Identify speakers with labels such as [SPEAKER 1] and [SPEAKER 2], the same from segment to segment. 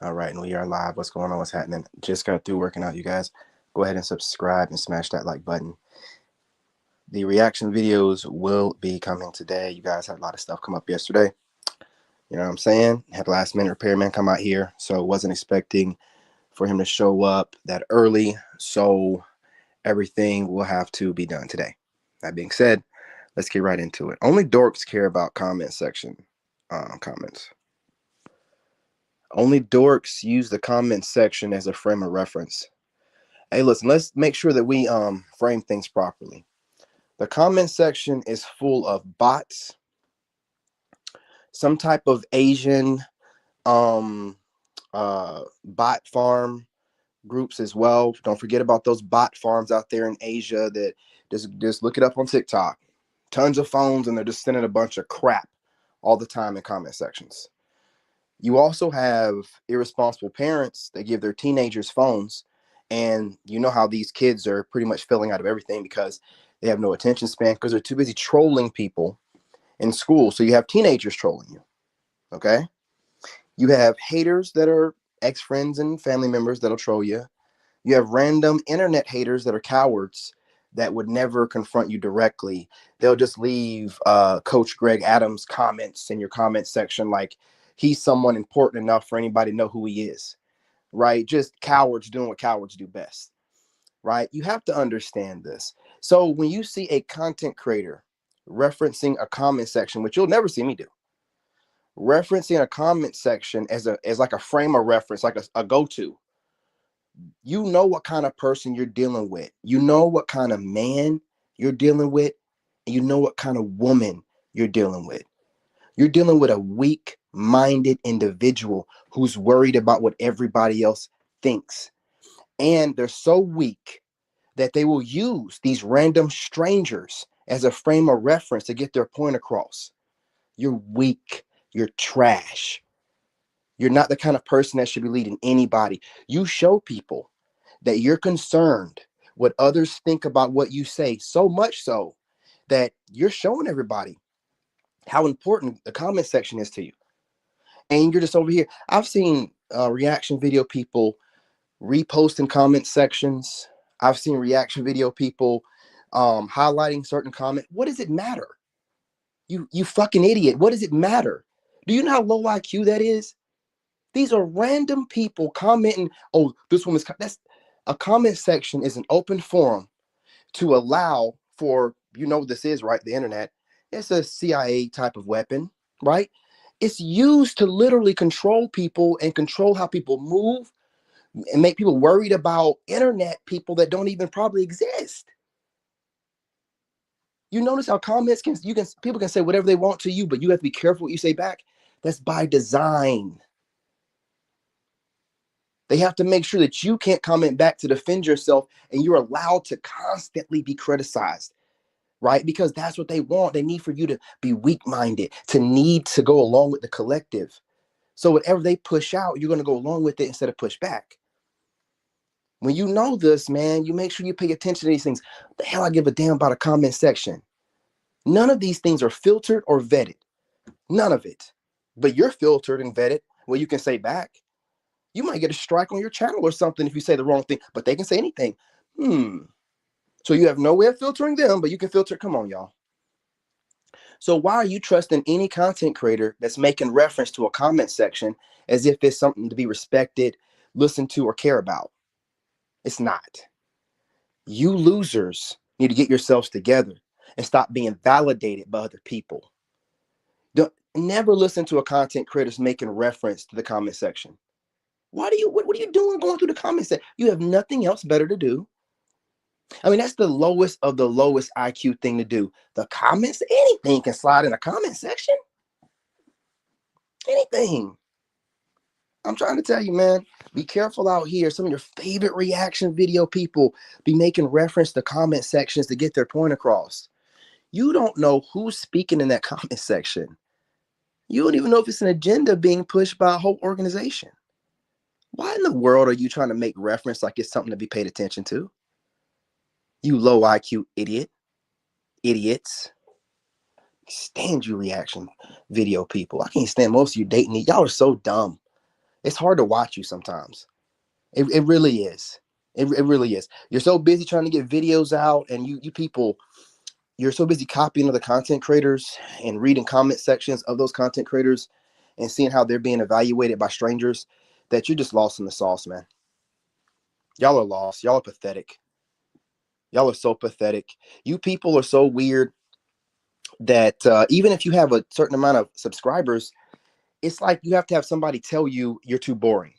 [SPEAKER 1] All right, and we are live. What's going on? What's happening? Just got through working out, you guys. Go ahead and subscribe and smash that like button. The reaction videos will be coming today. You guys had a lot of stuff come up yesterday. You know what I'm saying? Had last minute repairman come out here, so wasn't expecting for him to show up that early. So everything will have to be done today. That being said, let's get right into it. Only dorks care about comment section comments. Only dorks use the comment section as a frame of reference. Hey, listen, let's make sure that we frame things properly. The comment section is full of bots, some type of Asian bot farm groups as well. Don't forget about those bot farms out there in Asia that just look it up on TikTok. Tons of phones, and they're just sending a bunch of crap all the time in comment sections. You also have irresponsible parents that give their teenagers phones, and you know how these kids are pretty much filling out of everything because they have no attention span because they're too busy trolling people in school. So you have teenagers trolling you. Okay. You have haters that are ex-friends and family members that'll troll you. You have random internet haters that are cowards that would never confront you directly. They'll just leave Coach Greg Adams comments in your comment section like he's someone important enough for anybody to know who he is, right? Just cowards doing what cowards do best, right? You have to understand this. So when you see a content creator referencing a comment section, which you'll never see me do, referencing a comment section as like a frame of reference, like a go-to, you know what kind of person you're dealing with. You know what kind of man you're dealing with, and you know what kind of woman you're dealing with. You're dealing with a weak-minded individual who's worried about what everybody else thinks. And they're so weak that they will use these random strangers as a frame of reference to get their point across. You're weak. You're trash. You're not the kind of person that should be leading anybody. You show people that you're concerned what others think about what you say, so much so that you're showing everybody how important the comment section is to you. And you're just over here. I've seen reaction video people reposting comment sections. I've seen reaction video people highlighting certain comment. What does it matter? You fucking idiot. What does it matter? Do you know how low IQ that is? These are random people commenting, oh, this one is, that's a comment section is an open forum to allow for, you know, this is right, the internet. It's a CIA type of weapon, right? It's used to literally control people and control how people move and make people worried about internet people that don't even probably exist. You notice how comments people can say whatever they want to you, but you have to be careful what you say back. That's by design. They have to make sure that you can't comment back to defend yourself, and you're allowed to constantly be criticized, right? Because that's what they want. They need for you to be weak-minded, to need to go along with the collective. So whatever they push out, you're going to go along with it instead of push back. When you know this, man, you make sure you pay attention to these things. The hell I give a damn about a comment section. None of these things are filtered or vetted. None of it. But you're filtered and vetted. Well, you can say back. You might get a strike on your channel or something if you say the wrong thing, but they can say anything. So you have no way of filtering them, but you can filter. Come on, y'all. So why are you trusting any content creator that's making reference to a comment section as if it's something to be respected, listened to, or care about? It's not. You losers need to get yourselves together and stop being validated by other people. Don't never listen to a content creator's making reference to the comment section. What are you doing going through the comment section? You have nothing else better to do. I mean, that's the lowest of the lowest IQ thing to do. The comments, anything can slide in a comment section. Anything. I'm trying to tell you, man, be careful out here. Some of your favorite reaction video people be making reference to comment sections to get their point across. You don't know who's speaking in that comment section. You don't even know if it's an agenda being pushed by a whole organization. Why in the world are you trying to make reference like it's something to be paid attention to? You low IQ idiot. Idiots. Stand you reaction video people. I can't stand most of you dating. Y'all are so dumb. It's hard to watch you sometimes. It really is. It really is. You're so busy trying to get videos out, and you people, you're so busy copying other content creators and reading comment sections of those content creators and seeing how they're being evaluated by strangers that you're just lost in the sauce, man. Y'all are lost. Y'all are pathetic. Y'all are so pathetic. You people are so weird that even if you have a certain amount of subscribers, it's like you have to have somebody tell you you're too boring.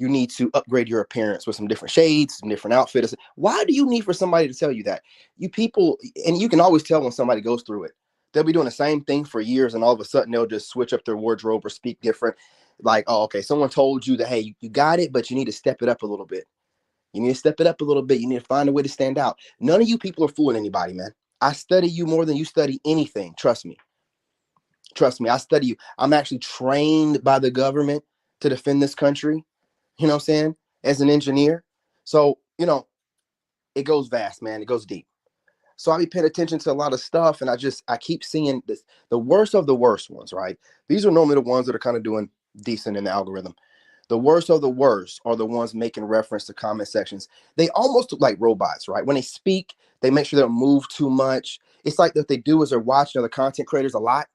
[SPEAKER 1] You need to upgrade your appearance with some different shades, some different outfits. Why do you need for somebody to tell you that? You people, and you can always tell when somebody goes through it. They'll be doing the same thing for years, and all of a sudden they'll just switch up their wardrobe or speak different. Like, oh, okay, someone told you that, hey, you got it, but you need to step it up a little bit. You need to step it up a little bit. You need to find a way to stand out. None of you people are fooling anybody, man. I study you more than you study anything. Trust me. Trust me. I study you. I'm actually trained by the government to defend this country. You know what I'm saying? As an engineer. So, it goes vast, man. It goes deep. So I be paying attention to a lot of stuff, and I keep seeing this, the worst of the worst ones, right? These are normally the ones that are kind of doing decent in the algorithm. The worst of the worst are the ones making reference to comment sections. They almost look like robots, right? When they speak, they make sure they don't move too much. It's like what they do is they're watching other content creators a lot,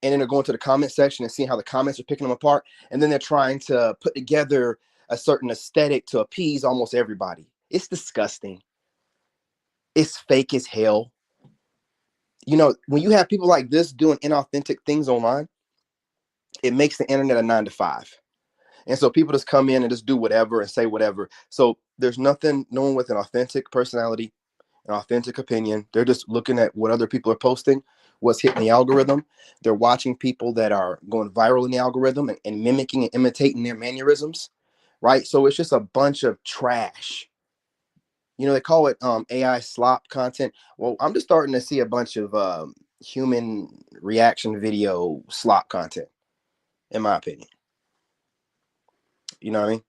[SPEAKER 1] and then they're going to the comment section and seeing how the comments are picking them apart, and then they're trying to put together a certain aesthetic to appease almost everybody. It's disgusting. It's fake as hell. When you have people like this doing inauthentic things online, it makes the internet a 9 to 5. And so people just come in and just do whatever and say whatever. So there's no one with an authentic personality, an authentic opinion. They're just looking at what other people are posting, what's hitting the algorithm. They're watching people that are going viral in the algorithm and mimicking and imitating their mannerisms, right? So it's just a bunch of trash. They call it AI slop content. Well, I'm just starting to see a bunch of human reaction video slop content, in my opinion. You know what I mean?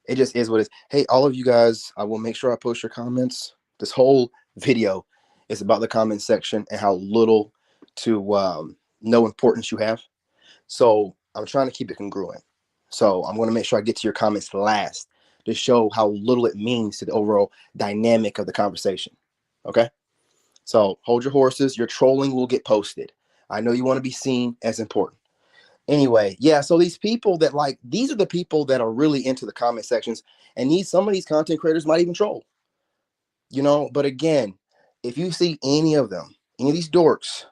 [SPEAKER 1] It just is what it is. Hey, all of you guys, I will make sure I post your comments. This whole video is about the comment section and how little to no importance you have. So I'm trying to keep it congruent. So I'm going to make sure I get to your comments last to show how little it means to the overall dynamic of the conversation. Okay? So hold your horses. Your trolling will get posted. I know you want to be seen as important. Anyway, yeah, so these people these are the people that are really into the comment sections, and some of these content creators might even troll. But again, if you see any of these dorks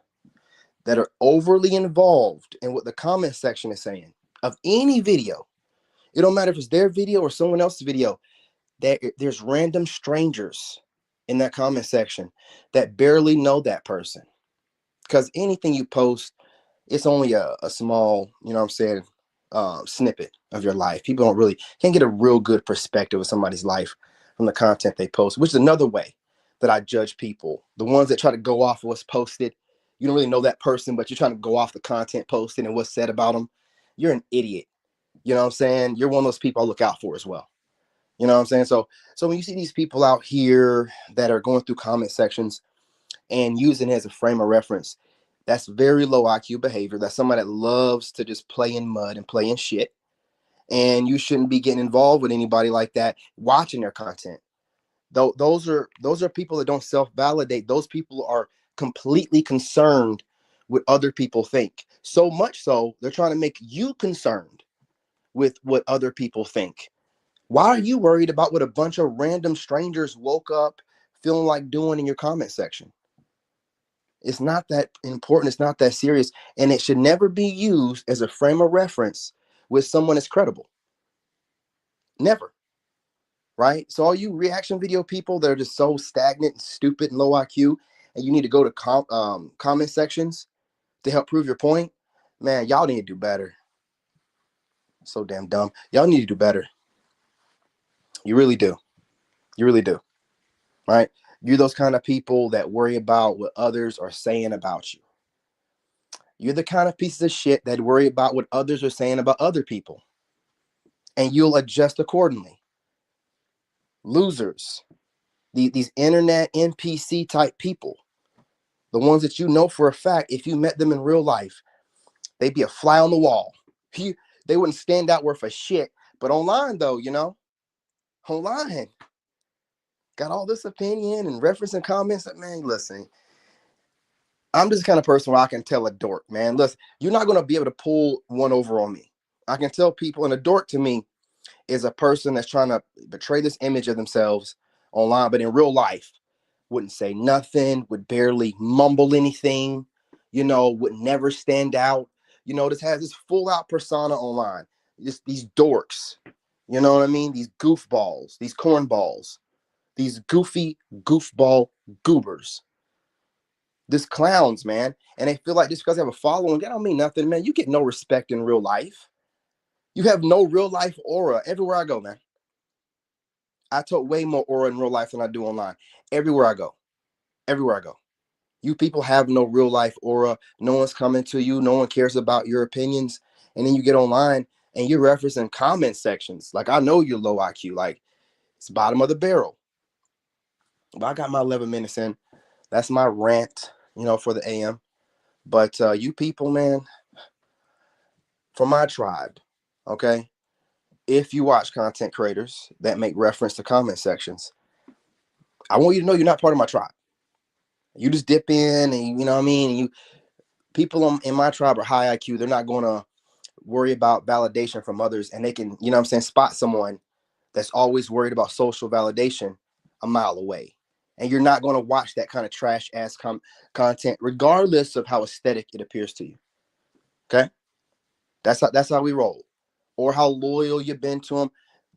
[SPEAKER 1] that are overly involved in what the comment section is saying of any video, it don't matter if it's their video or someone else's video, there's random strangers in that comment section that barely know that person. Because anything you post, it's only a small, snippet of your life. People can't get a real good perspective of somebody's life from the content they post, which is another way that I judge people. The ones that try to go off of what's posted, you don't really know that person, but you're trying to go off the content posted and what's said about them. You're an idiot. You know what I'm saying? You're one of those people I look out for as well. You know what I'm saying? So when you see these people out here that are going through comment sections and using it as a frame of reference, that's very low IQ behavior. That's somebody that loves to just play in mud and play in shit. And you shouldn't be getting involved with anybody like that watching their content. Those are people that don't self-validate. Those people are completely concerned with other people think. So much so, they're trying to make you concerned with what other people think. Why are you worried about what a bunch of random strangers woke up feeling like doing in your comment section? It's not that important. It's not that serious. And it should never be used as a frame of reference with someone that's credible. Never. Right? So all you reaction video people that are just so stagnant and stupid and low IQ, and you need to go to comment sections to help prove your point, man, y'all need to do better. So damn dumb. Y'all need to do better. You really do. You really do. Right? You're those kind of people that worry about what others are saying about you. You're the kind of pieces of shit that worry about what others are saying about other people. And you'll adjust accordingly. Losers. These internet NPC type people. The ones that you know for a fact, if you met them in real life, they'd be a fly on the wall. They wouldn't stand out worth a shit. But online though, online got all this opinion and reference and comments. Man, listen, I'm just the kind of person where I can tell a dork, man, listen, you're not going to be able to pull one over on me. I can tell people, and a dork to me is a person that's trying to portray this image of themselves online, but in real life wouldn't say nothing, would barely mumble anything, would never stand out. This has this full out persona online. These dorks, you know what I mean? These goofballs, these cornballs, these goofy goofball goobers. This clowns, man. And they feel like just because they have a following, that don't mean nothing, man. You get no respect in real life. You have no real life aura everywhere I go, man. I took way more aura in real life than I do online. Everywhere I go. Everywhere I go. You people have no real life aura. No one's coming to you. No one cares about your opinions. And then you get online and you're referencing comment sections. Like, I know you're low IQ. Like, it's bottom of the barrel. But I got my 11 minutes in. That's my rant, for the AM. But you people, man, for my tribe, okay? If you watch content creators that make reference to comment sections, I want you to know you're not part of my tribe. You just dip in and, you know what I mean? And people in my tribe are high IQ. They're not going to worry about validation from others. And they can, spot someone that's always worried about social validation a mile away. And you're not going to watch that kind of trash ass content, regardless of how aesthetic it appears to you. Okay? That's how we roll. Or how loyal you've been to them.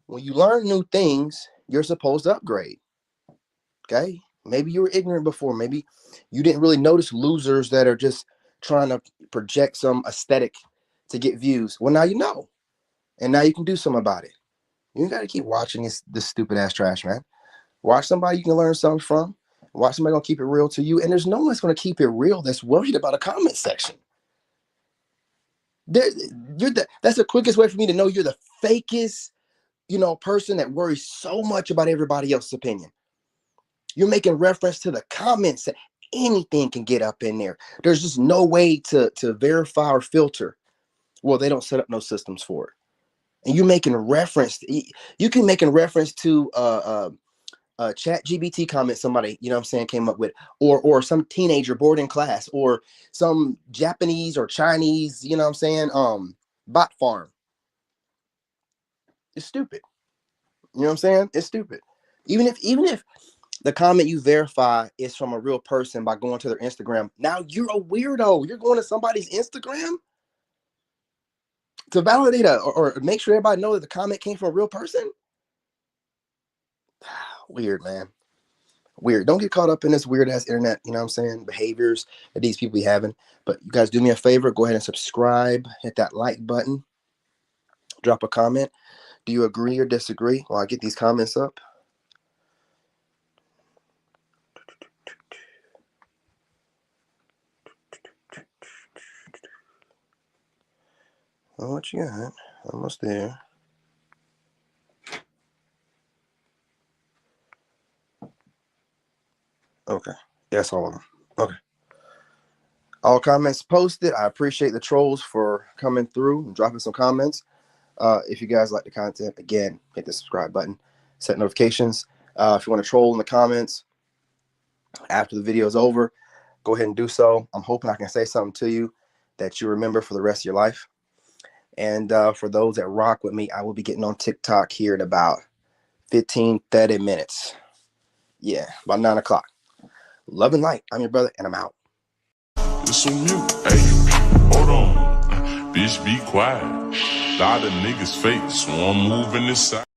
[SPEAKER 1] When you learn new things, you're supposed to upgrade. Okay? Maybe you were ignorant before. Maybe you didn't really notice losers that are just trying to project some aesthetic to get views. Well, now you know. And now you can do something about it. You ain't got to keep watching this stupid ass trash, man. Watch somebody you can learn something from. Watch somebody gonna keep it real to you. And there's no one's gonna keep it real that's worried about a comment section. That's the quickest way for me to know you're the fakest, person that worries so much about everybody else's opinion. You're making reference to the comments that anything can get up in there. There's just no way to verify or filter. Well, they don't set up no systems for it. And you're making reference. You can make a reference to chat GBT comment somebody, came up with, or some teenager bored in class, or some Japanese or Chinese, bot farm. It's stupid. You know what I'm saying? It's stupid. Even if the comment you verify is from a real person by going to their Instagram, now you're a weirdo. You're going to somebody's Instagram to validate or make sure everybody knows that the comment came from a real person. Weird, man. Weird. Don't get caught up in this weird ass internet, behaviors that these people be having. But you guys do me a favor, go ahead and subscribe, hit that like button, drop a comment. Do you agree or disagree while I get these comments up? Oh, what you got? Almost there. Okay. That's all of them. Okay. All comments posted. I appreciate the trolls for coming through and dropping some comments. If you guys like the content, again, hit the subscribe button, set notifications. If you want to troll in the comments after the video is over, go ahead and do so. I'm hoping I can say something to you that you remember for the rest of your life. And for those that rock with me, I will be getting on TikTok here in about 15-30 minutes. Yeah, about 9 o'clock. Love and light. I'm your brother, and I'm out.
[SPEAKER 2] It's on mute. Hey, hold on. Bitch, be quiet. A lot of niggas fake, so I'm moving this side.